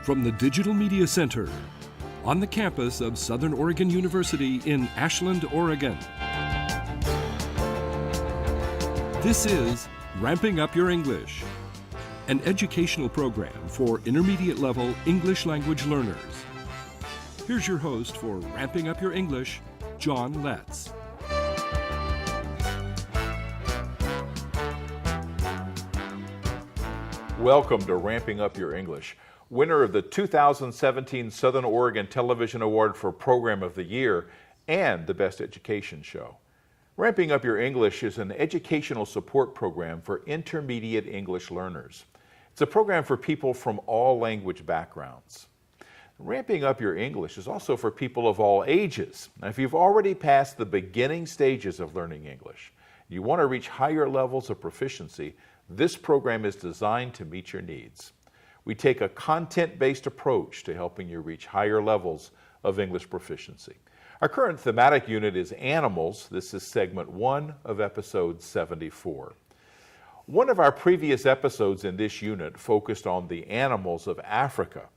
from the Digital Media Center on the campus of Southern Oregon University in Ashland, Oregon. This is Ramping Up Your English, an educational program for intermediate level English language learners. Here's your host for Ramping Up Your English, John Letz. Welcome to Ramping Up Your English, winner of the 2017 Southern Oregon Television Award for Program of the Year and the Best Education Show. Ramping Up Your English is an educational support program for intermediate English learners. It's a program for people from all language backgrounds. Ramping Up Your English is also for people of all ages. Now, if you've already passed the beginning stages of learning English, you want to reach higher levels of proficiency, this program is designed to meet your needs. We take a content-based approach to helping you reach higher levels of English proficiency. Our current thematic unit is Animals. This is segment 1 of episode 74. One of our previous episodes in this unit focused on the animals of Africa.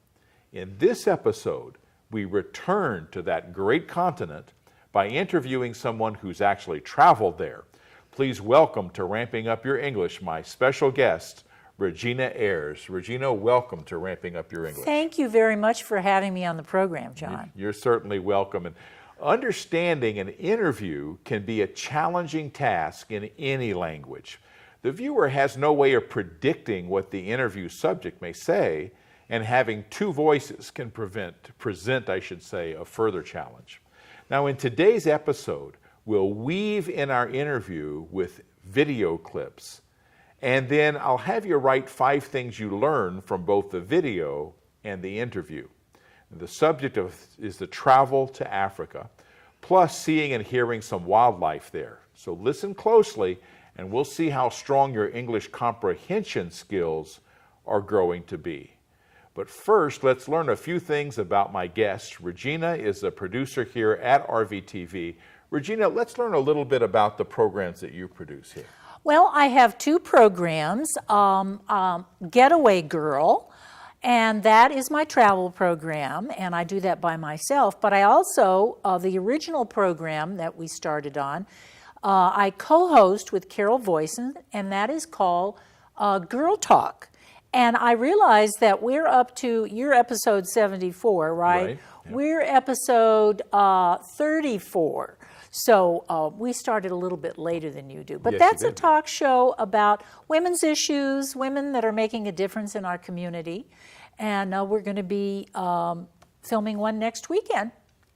In this episode, we return to that great continent by interviewing someone who's actually traveled there. Please welcome to Ramping Up Your English my special guest, Regina Ayars. Regina, welcome to Ramping Up Your English. Thank you very much for having me on the program, John. You're certainly welcome. And understanding an interview can be a challenging task in any language. The viewer has no way of predicting what the interview subject may say, and having two voices can present a further challenge. Now, in today's episode, we'll weave in our interview with video clips, and then I'll have you write 5 things you learned from both the video and the interview. The subject is the travel to Africa, plus seeing and hearing some wildlife there. So listen closely, and we'll see how strong your English comprehension skills are growing to be. But first, let's learn a few things about my guest. Regina is a producer here at RVTV. Regina, let's learn a little bit about the programs that you produce here. Well, I have 2 programs, Getaway Girl, and that is my travel program, and I do that by myself. But I also, the original program that we started on, I co-host with Carol Voisin, and that is called Girl Talk. And I realized that we're up to, you're episode 74, right? Yeah. We're episode 34. So we started a little bit later than you do. But Yes, that's you a did. talk show about women's issues, women that are making a difference in our community. And we're going to be filming one next weekend.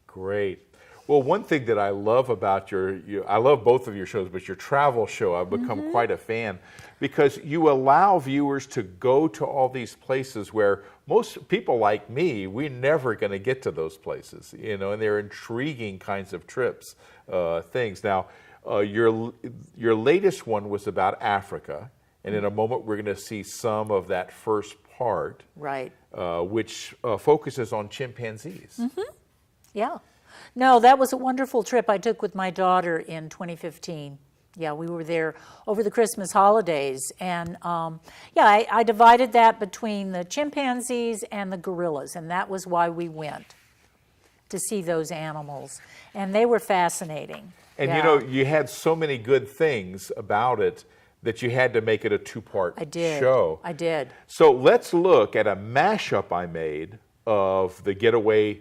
Great. Well, one thing that I love about I love both of your shows, but your travel show, I've become quite a fan because you allow viewers to go to all these places where most people like me, we're never going to get to those places, and they're intriguing kinds of trips, things. Now, your latest one was about Africa, and in a moment we're going to see some of that first part, Right. Which focuses on chimpanzees. Yeah. No, that was a wonderful trip I took with my daughter in 2015. Yeah, we were there over the Christmas holidays. And I divided that between the chimpanzees and the gorillas. And that was why we went, to see those animals. And they were fascinating. And Yeah. you had so many good things about it that you had to make it a 2-part show. I did. So let's look at a mashup I made of the Getaway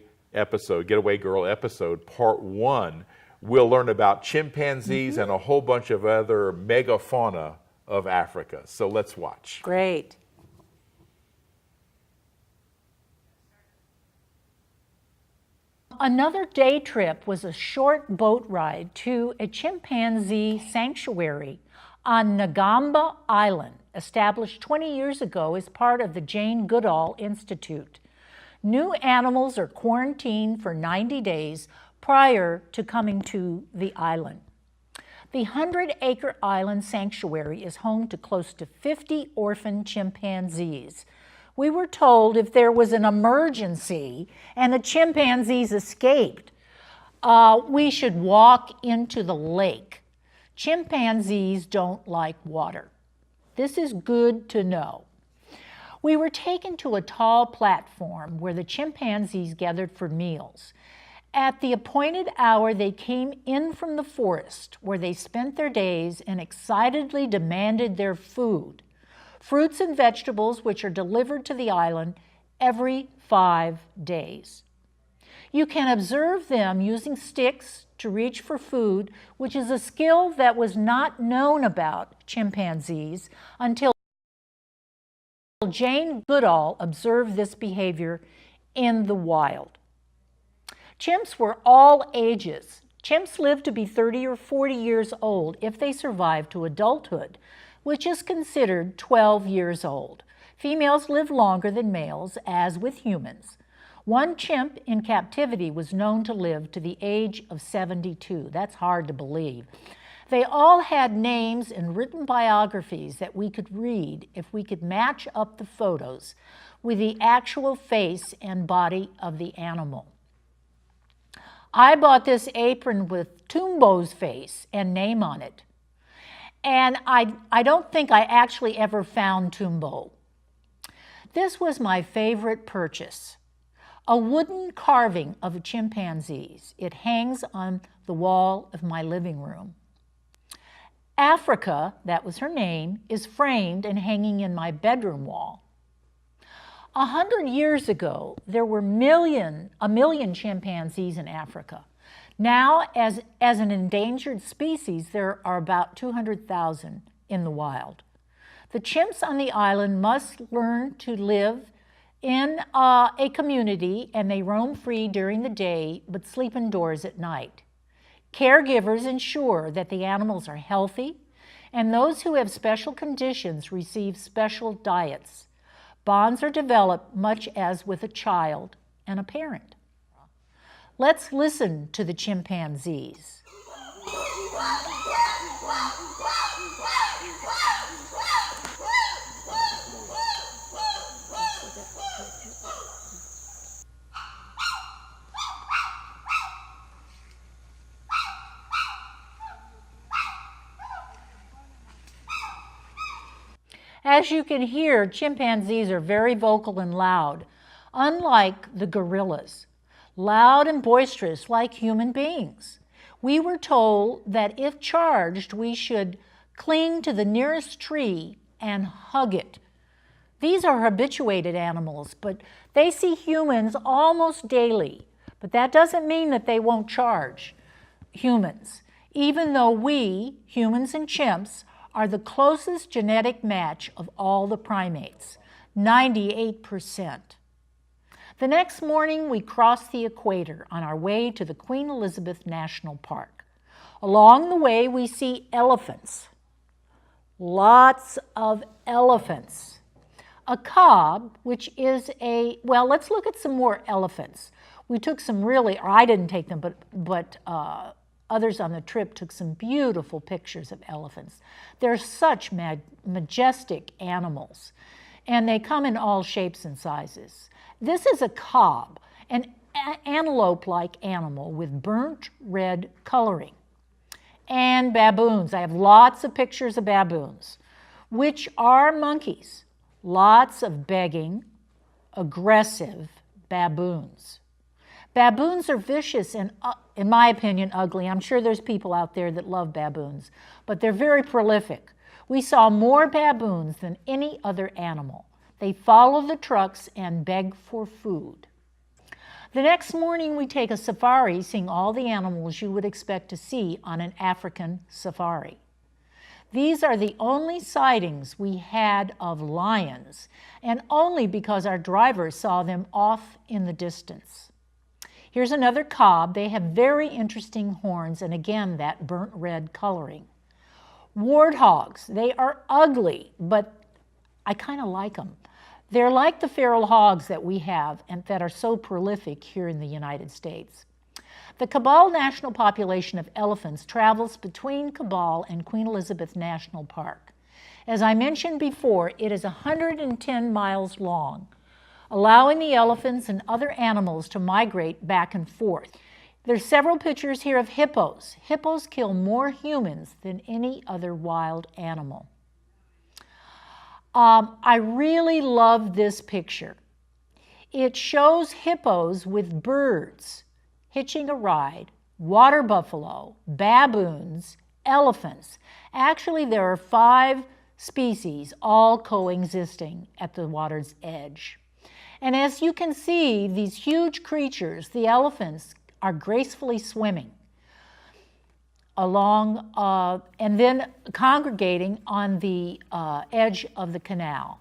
Girl episode, part 1. We'll learn about chimpanzees and a whole bunch of other megafauna of Africa. So let's watch. Great. Another day trip was a short boat ride to a chimpanzee sanctuary on Ngamba Island, established 20 years ago as part of the Jane Goodall Institute. New animals are quarantined for 90 days prior to coming to the island. The 100-acre island sanctuary is home to close to 50 orphan chimpanzees. We were told if there was an emergency and the chimpanzees escaped, we should walk into the lake. Chimpanzees don't like water. This is good to know. We were taken to a tall platform where the chimpanzees gathered for meals. At the appointed hour, they came in from the forest where they spent their days and excitedly demanded their food, fruits and vegetables which are delivered to the island every 5 days. You can observe them using sticks to reach for food, which is a skill that was not known about chimpanzees until Jane Goodall observed this behavior in the wild. Chimps were all ages. Chimps live to be 30 or 40 years old if they survive to adulthood, which is considered 12 years old. Females live longer than males, as with humans. One chimp in captivity was known to live to the age of 72. That's hard to believe. They all had names and written biographies that we could read if we could match up the photos with the actual face and body of the animal. I bought this apron with Tumbo's face and name on it. And I don't think I actually ever found Tumbo. This was my favorite purchase. A wooden carving of chimpanzees. It hangs on the wall of my living room. Africa, that was her name, is framed and hanging in my bedroom wall. 100 years ago, there were a million chimpanzees in Africa. Now, as an endangered species, there are about 200,000 in the wild. The chimps on the island must learn to live in a community, and they roam free during the day but sleep indoors at night. Caregivers ensure that the animals are healthy, and those who have special conditions receive special diets. Bonds are developed much as with a child and a parent. Let's listen to the chimpanzees. As you can hear, chimpanzees are very vocal and loud, unlike the gorillas. Loud and boisterous like human beings. We were told that if charged, we should cling to the nearest tree and hug it. These are habituated animals, but they see humans almost daily. But that doesn't mean that they won't charge humans, even though we, humans and chimps, are the closest genetic match of all the primates, 98%. The next morning, we crossed the equator on our way to the Queen Elizabeth National Park. Along the way, we see elephants. Lots of elephants. A cob, which is well, let's look at some more elephants. We took some really, or I didn't take them, but others on the trip took some beautiful pictures of elephants. They're such majestic animals, and they come in all shapes and sizes. This is a cob, an antelope-like animal with burnt red coloring. And baboons. I have lots of pictures of baboons, which are monkeys. Lots of begging, aggressive baboons. Baboons are vicious and, in my opinion, ugly. I'm sure there's people out there that love baboons, but they're very prolific. We saw more baboons than any other animal. They follow the trucks and beg for food. The next morning, we take a safari, seeing all the animals you would expect to see on an African safari. These are the only sightings we had of lions, and only because our driver saw them off in the distance. Here's another cob. They have very interesting horns, and again, that burnt red coloring. Warthogs. They are ugly, but I kind of like them. They're like the feral hogs that we have and that are so prolific here in the United States. The Cabal National population of elephants travels between Cabal and Queen Elizabeth National Park. As I mentioned before, it is 110 miles long, allowing the elephants and other animals to migrate back and forth. There's several pictures here of hippos. Hippos kill more humans than any other wild animal. I really love this picture. It shows hippos with birds hitching a ride, water buffalo, baboons, elephants. Actually, there are 5 species all coexisting at the water's edge. And as you can see, these huge creatures, the elephants, are gracefully swimming along and then congregating on the edge of the canal.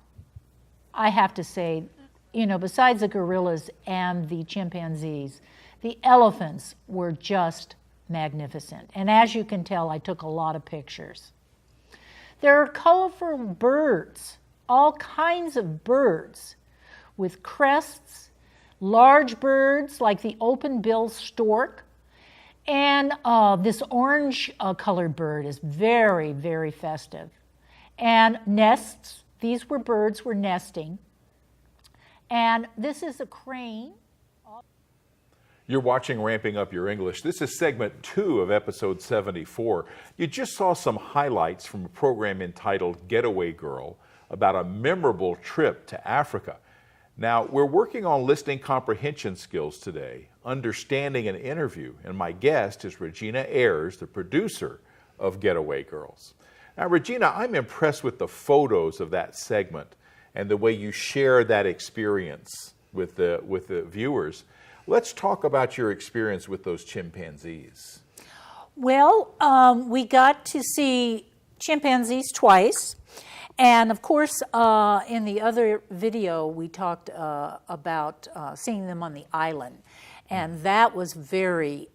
I have to say, you know, besides the gorillas and the chimpanzees, the elephants were just magnificent. And as you can tell, I took a lot of pictures. There are colorful birds, all kinds of birds with crests, large birds like the open-billed stork, and this orange colored bird is very, very festive. And nests, these were birds were nesting. And this is a crane. You're watching Ramping Up Your English. This is segment 2 of episode 74. You just saw some highlights from a program entitled Getaway Girl about a memorable trip to Africa. Now, we're working on listening comprehension skills today, understanding an interview, and my guest is Regina Ayars, the producer of Getaway Girls. Now, Regina, I'm impressed with the photos of that segment and the way you share that experience with the viewers. Let's talk about your experience with those chimpanzees. Well, we got to see chimpanzees twice. And of course, in the other video, we talked about seeing them on the island. And that was very,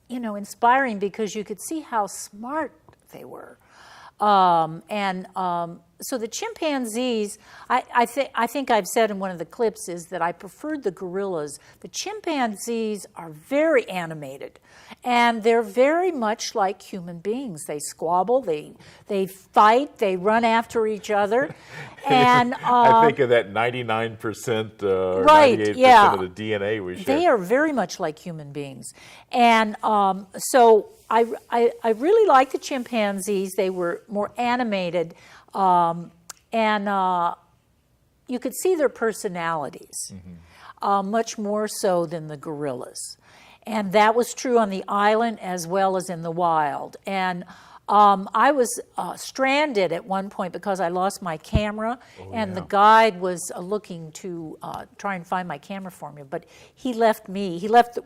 inspiring because you could see how smart they were. So the chimpanzees, I think I've said in one of the clips is that I preferred the gorillas. The chimpanzees are very animated, and they're very much like human beings. They squabble, they fight, they run after each other, and I think of that 99% or right, 98% yeah. of the DNA we share. They are very much like human beings, and so I really like the chimpanzees. They were more animated. And you could see their personalities, much more so than the gorillas. And that was true on the island as well as in the wild. And I was stranded at one point because I lost my camera, the guide was looking to try and find my camera for me, but he left me. He left,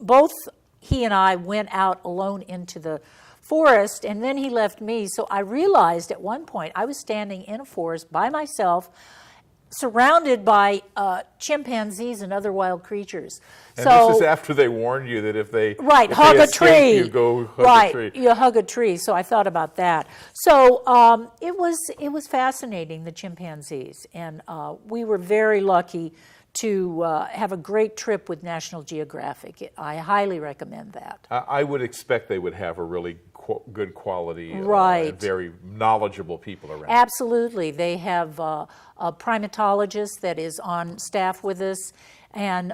both he and I went out alone into the forest, and then he left me. So I realized at one point I was standing in a forest by myself, surrounded by chimpanzees and other wild creatures. And so, this is after they warned you that if they hug they a tree, you go hug a tree. You hug a tree. So I thought about that. So it was fascinating, the chimpanzees, and we were very lucky to have a great trip with National Geographic. I highly recommend that. I would expect they would have a really good quality, right. Very knowledgeable people around. Absolutely. They have a primatologist that is on staff with us, and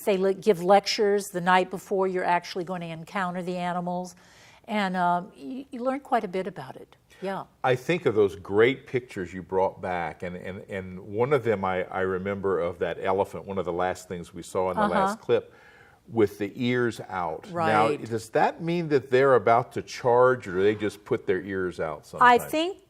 they give lectures the night before you're actually going to encounter the animals, and you learn quite a bit about it. Yeah. I think of those great pictures you brought back, and one of them I remember of that elephant, one of the last things we saw in the last clip, with the ears out. Right. Now, does that mean that they're about to charge, or do they just put their ears out sometimes?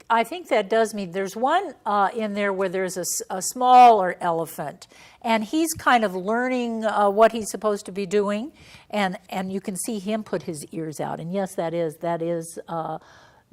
I think that does mean there's one in there where there's a smaller elephant, and he's kind of learning what he's supposed to be doing, and you can see him put his ears out. And yes, that is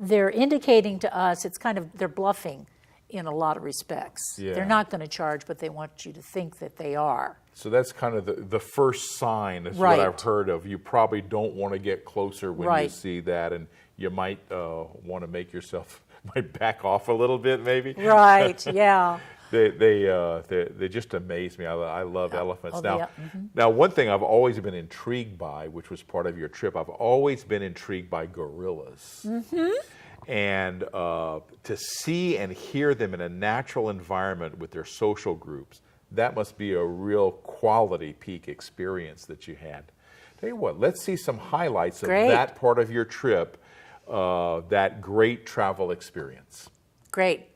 they're indicating to us, they're bluffing in a lot of respects. Yeah. They're not going to charge, but they want you to think that they are. So that's kind of the first sign, is right. what I've heard of. You probably don't want to get closer when right. you see that, and you might want to make yourself might back off a little bit, maybe. Right. Yeah. They just amaze me. I love elephants. Now, one thing I've always been intrigued by, which was part of your trip, I've always been intrigued by gorillas. And to see and hear them in a natural environment with their social groups, that must be a real quality peak experience that you had. Tell you what, let's see some highlights of that part of your trip, that great travel experience. Great.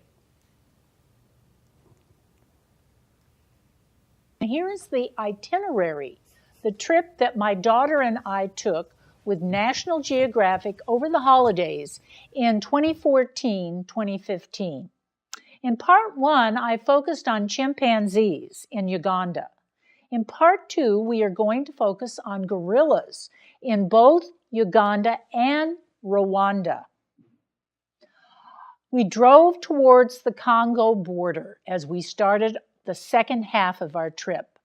Here is the itinerary, the trip that my daughter and I took with National Geographic over the holidays in 2014-2015. In part 1, I focused on chimpanzees in Uganda. In part 2, we are going to focus on gorillas in both Uganda and Rwanda. We drove towards the Congo border as we started the second half of our trip.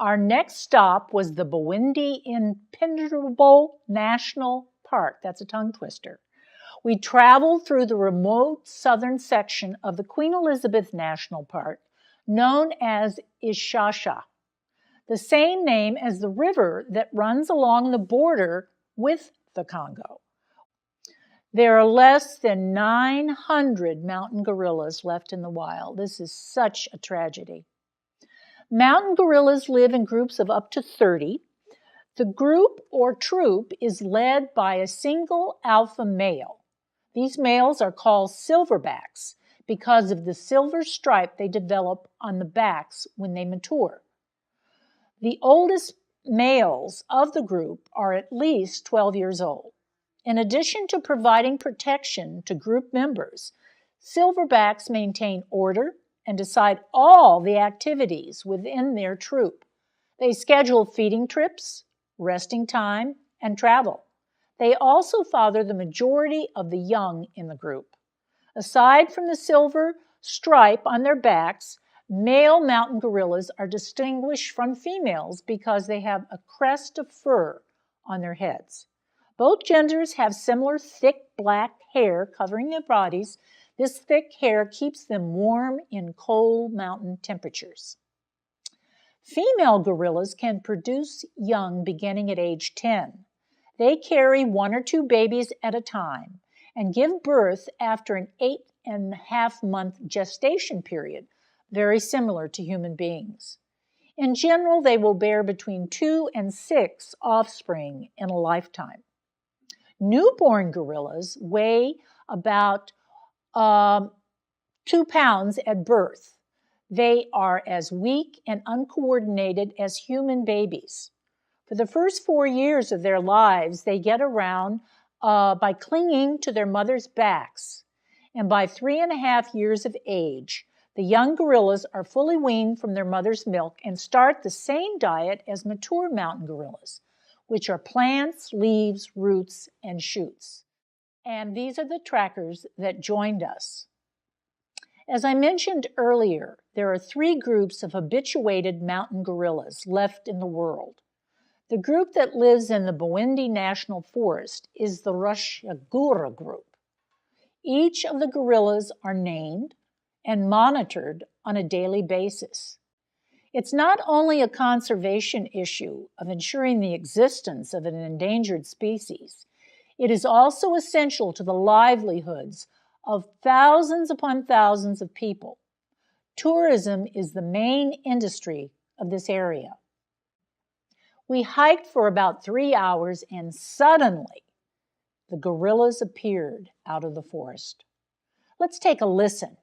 Our next stop was the Bwindi Impenetrable National Park. That's a tongue twister. We traveled through the remote southern section of the Queen Elizabeth National Park, known as Ishasha, the same name as the river that runs along the border with the Congo. There are less than 900 mountain gorillas left in the wild. This is such a tragedy. Mountain gorillas live in groups of up to 30. The group or troop is led by a single alpha male. These males are called silverbacks because of the silver stripe they develop on the backs when they mature. The oldest males of the group are at least 12 years old. In addition to providing protection to group members, silverbacks maintain order and decide all the activities within their troop. They schedule feeding trips, resting time, and travel. They also father the majority of the young in the group. Aside from the silver stripe on their backs, male mountain gorillas are distinguished from females because they have a crest of fur on their heads. Both genders have similar thick black hair covering their bodies. This thick hair keeps them warm in cold mountain temperatures. Female gorillas can produce young beginning at age 10. They carry 1 or 2 babies at a time and give birth after an 8.5-month gestation period, very similar to human beings. In general, they will bear between 2 and 6 offspring in a lifetime. Newborn gorillas weigh about 2 pounds at birth. They are as weak and uncoordinated as human babies. For the first 4 years of their lives, they get around by clinging to their mother's backs. And by 3.5 years of age, the young gorillas are fully weaned from their mother's milk and start the same diet as mature mountain gorillas, which are plants, leaves, roots, and shoots. And these are the trackers that joined us. As I mentioned earlier, there are 3 groups of habituated mountain gorillas left in the world. The group that lives in the Bwindi National Forest is the Rushagura group. Each of the gorillas are named and monitored on a daily basis. It's not only a conservation issue of ensuring the existence of an endangered species, it is also essential to the livelihoods of thousands upon thousands of people. Tourism is the main industry of this area. We hiked for about 3 hours and suddenly the gorillas appeared out of the forest. Let's take a listen.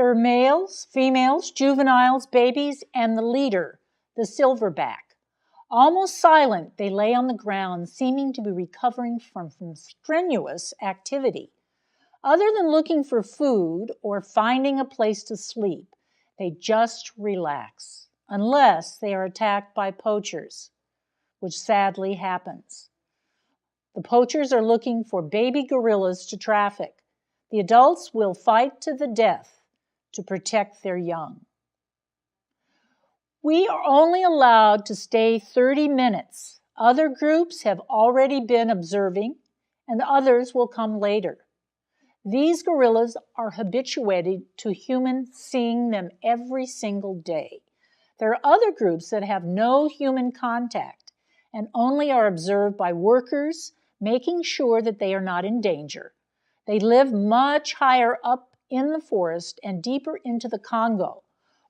There are males, females, juveniles, babies, and the leader, the silverback. Almost silent, they lay on the ground, seeming to be recovering from strenuous activity. Other than looking for food or finding a place to sleep, they just relax, unless they are attacked by poachers, which sadly happens. The poachers are looking for baby gorillas to traffic. The adults will fight to the death to protect their young. We are only allowed to stay 30 minutes. Other groups have already been observing, and others will come later. These gorillas are habituated to humans seeing them every single day. There are other groups that have no human contact and only are observed by workers, making sure that they are not in danger. They live much higher up in the forest and deeper into the Congo,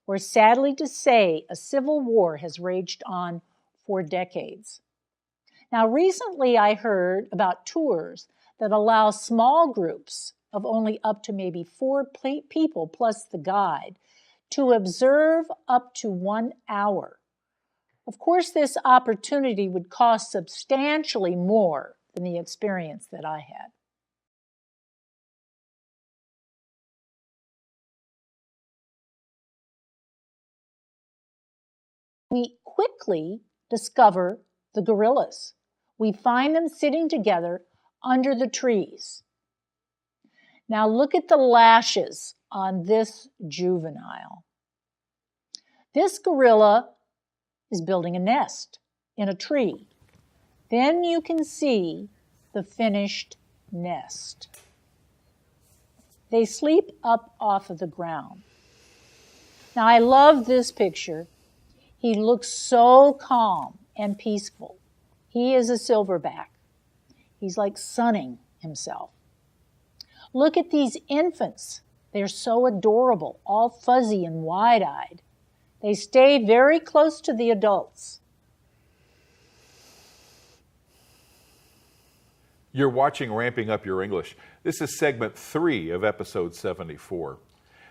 where sadly to say, a civil war has raged on for decades. Now, recently I heard about tours that allow small groups of only up to maybe 4 people plus the guide to observe up to 1 hour. Of course, this opportunity would cost substantially more than the experience that I had. We quickly discover the gorillas. We find them sitting together under the trees. Now look at the lashes on this juvenile. This gorilla is building a nest in a tree. Then you can see the finished nest. They sleep up off of the ground. Now I love this picture. He looks so calm and peaceful. He is a silverback. He's like sunning himself. Look at these infants. They're so adorable, all fuzzy and wide-eyed. They stay very close to the adults. You're watching Ramping Up Your English. This is segment 3 of episode 74.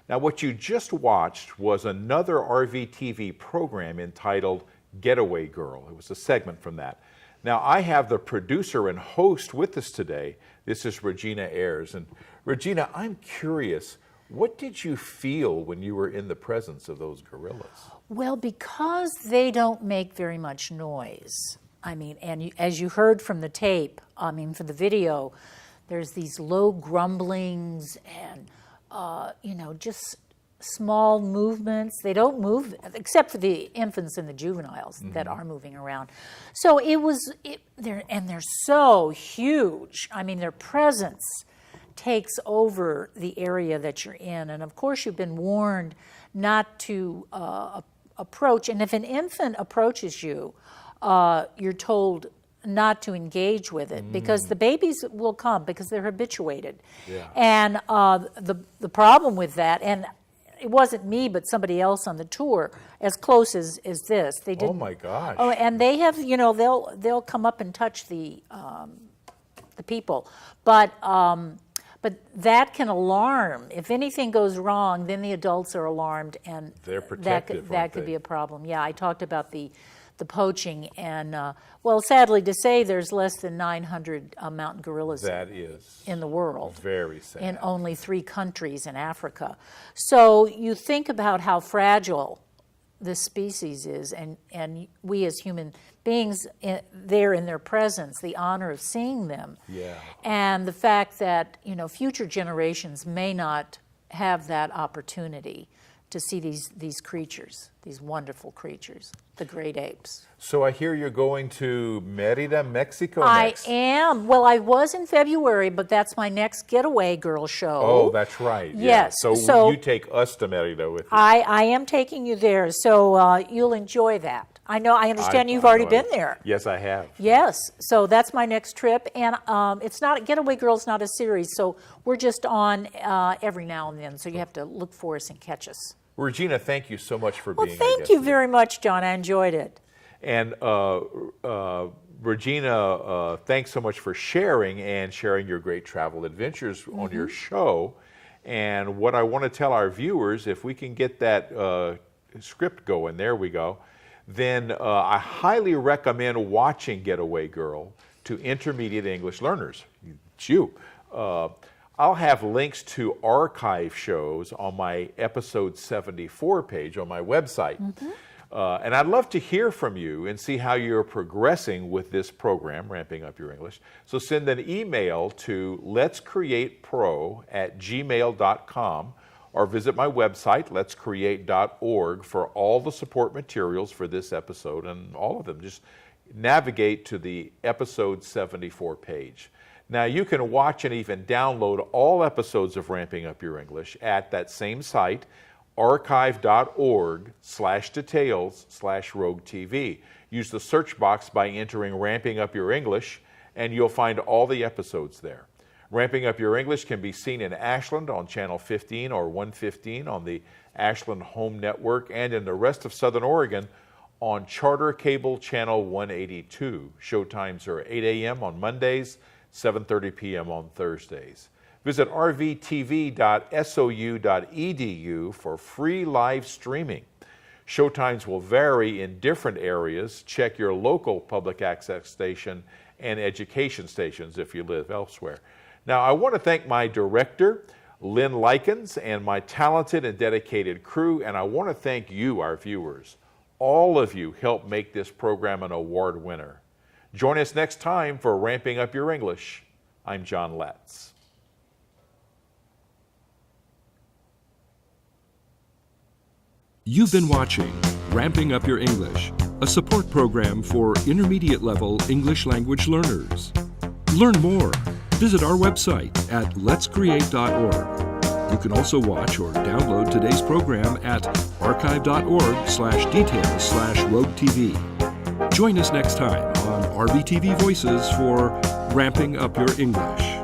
Now, what you just watched was another RVTV program entitled Getaway Girl. It was a segment from that. Now, I have the producer and host with us today. This is Regina Ayars. And Regina, I'm curious, what did you feel when you were in the presence of those gorillas? Well, because they don't make very much noise. I mean, and as you heard from the tape, from the video, there's these low grumblings and, just small movements. They don't move, except for the infants and the juveniles that are moving around. So they're so huge. I mean, their presence takes over the area that you're in. And of course, you've been warned not to approach. And if an infant approaches you, you're told not to engage with it because the babies will come because they're habituated. Yeah. And the problem with that, and it wasn't me, but somebody else on the tour, as close as this. They did. Oh my gosh! Oh, and they have, they'll come up and touch the people, but that can alarm. If anything goes wrong, then the adults are alarmed, and they're protective. That could be a problem. Yeah, I talked about the poaching, and sadly to say, there's less than 900 mountain gorillas in the world. Very sad. In only 3 countries in Africa. So you think about how fragile this species is, and we as human beings there in their presence, the honor of seeing them, and the fact that future generations may not have that opportunity to see these creatures, these wonderful creatures, the great apes. So I hear you're going to Mérida, Mexico next. I am. Well, I was in February, but that's my next Getaway Girl show. Oh, that's right. Yes. Yeah. So you take us to Mérida with you. I am taking you there, so you'll enjoy that. I understand you've already been there. Yes, I have. Yes. So that's my next trip, and it's not Getaway Girl's not a series, so we're just on every now and then. So you have to look for us and catch us. Regina, thank you so much for being here. Well, thank you very much, John. I enjoyed it. And Regina, thanks so much for sharing your great travel adventures on your show. And what I want to tell our viewers, if we can get that script going, there we go, then I highly recommend watching Getaway Girl to intermediate English learners. It's you. I'll have links to archive shows on my episode 74 page on my website. And I'd love to hear from you and see how you're progressing with this program, Ramping Up Your English. So send an email to letscreatepro@gmail.com or visit my website, letscreate.org, for all the support materials for this episode and all of them. Just navigate to the episode 74 page. Now, you can watch and even download all episodes of Ramping Up Your English at that same site, archive.org/details/ROGUE-TV. Use the search box by entering Ramping Up Your English, and you'll find all the episodes there. Ramping Up Your English can be seen in Ashland on Channel 15 or 115 on the Ashland Home Network, and in the rest of Southern Oregon on Charter Cable Channel 182. Showtimes are 8 a.m. on Mondays, 7:30 p.m. on Thursdays. Visit rvtv.sou.edu for free live streaming. Showtimes will vary in different areas. Check your local public access station and education stations if you live elsewhere. Now, I want to thank my director, Lynn Likens, and my talented and dedicated crew, and I want to thank you, our viewers. All of you helped make this program an award winner. Join us next time for Ramping Up Your English. I'm John Letz. You've been watching Ramping Up Your English, a support program for intermediate level English language learners. Learn more. Visit our website at letscreate.org. You can also watch or download today's program at archive.org/details/ROGUE-TV. Join us next time on RVTV Voices for Ramping Up Your English.